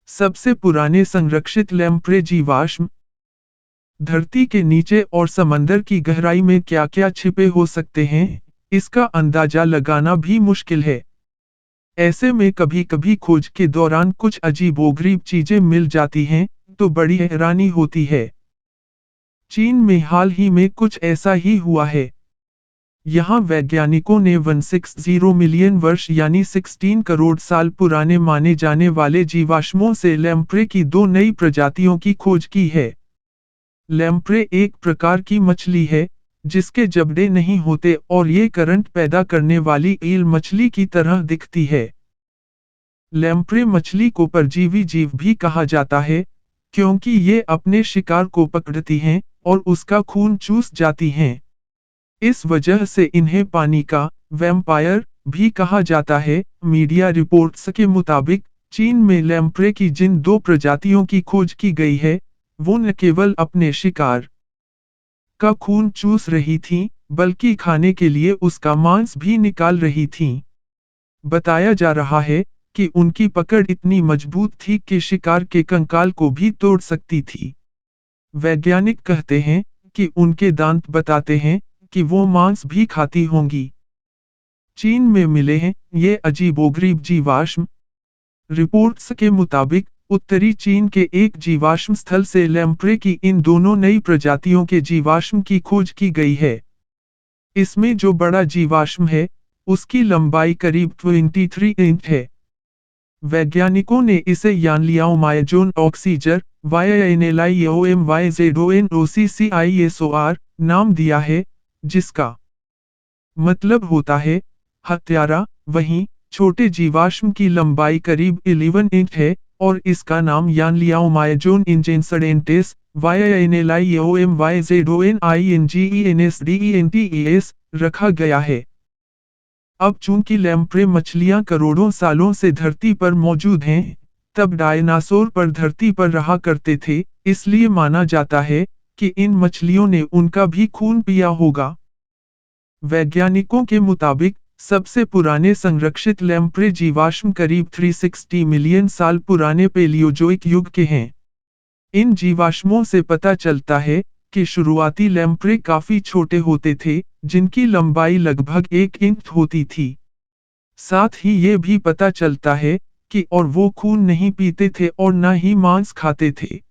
सबसे पुराने संरक्षित लैम्प्रे जीवाश्म। धरती के नीचे और समंदर की गहराई में क्या क्या छिपे हो सकते हैं, इसका अंदाजा लगाना भी मुश्किल है। ऐसे में कभी कभी खोज के दौरान कुछ अजीबोगरीब चीजें मिल जाती हैं, तो बड़ी हैरानी होती है। चीन में हाल ही में कुछ ऐसा ही हुआ है। यहाँ वैज्ञानिकों ने 160 मिलियन वर्ष यानी 16 करोड़ साल पुराने माने जाने वाले जीवाश्मों से लैम्प्रे की 2 नई प्रजातियों की खोज की है। लैम्प्रे एक प्रकार की मछली है, जिसके जबड़े नहीं होते और ये करंट पैदा करने वाली ईल मछली की तरह दिखती है। लैम्प्रे मछली को परजीवी जीव भी कहा जाता है, क्योंकि ये अपने शिकार को पकड़ती हैं और उसका खून चूस जाती हैं। इस वजह से इन्हें पानी का वैम्पायर भी कहा जाता है। मीडिया रिपोर्ट्स के मुताबिक चीन में लैम्प्रे की जिन 2 प्रजातियों की खोज की गई है, वो न केवल अपने शिकार का खून चूस रही थीं, बल्कि खाने के लिए उसका मांस भी निकाल रही थीं। बताया जा रहा है कि उनकी पकड़ इतनी मजबूत थी कि शिकार के कंकाल को भी तोड़ सकती थी। वैज्ञानिक कहते हैं कि उनके दांत बताते हैं कि वो मांस भी खाती होंगी। चीन में मिले हैं ये अजीबोगरीब जीवाश्म। रिपोर्ट्स के मुताबिक उत्तरी चीन के एक जीवाश्म स्थल से लैम्प्रे की इन दोनों नई प्रजातियों के जीवाश्म की खोज की गई है। इसमें जो बड़ा जीवाश्म है, उसकी लंबाई करीब 23 इंच है। वैज्ञानिकों ने इसे यानलियाओमाइजोन ऑक्सीजर YANLIOMYZONOCCISOR नाम दिया है, जिसका मतलब होता है हत्यारा। वहीं छोटे जीवाश्म की लंबाई करीब 11 इंच है और इसका नाम यानलियाओमाइजोन इंजेंसडेंटेस YANLIOMYZONINGENSDENTES रखा गया है। अब चूंकि लैम्प्रे मछलियां करोड़ों सालों से धरती पर मौजूद हैं, तब डायनासोर पर धरती पर रहा करते थे, इसलिए माना जाता है कि इन मछलियों ने उनका भी खून पिया होगा। वैज्ञानिकों के मुताबिक सबसे पुराने संरक्षित लैम्प्रे जीवाश्म करीब 360 मिलियन साल पुराने पेलियोजोइक युग के हैं। इन जीवाश्मों से पता चलता है कि शुरुआती लैम्प्रे काफी छोटे होते थे, जिनकी लंबाई लगभग 1 इंच होती थी। साथ ही ये भी पता चलता है कि और वो खून नहीं पीते थे और न ही मांस खाते थे।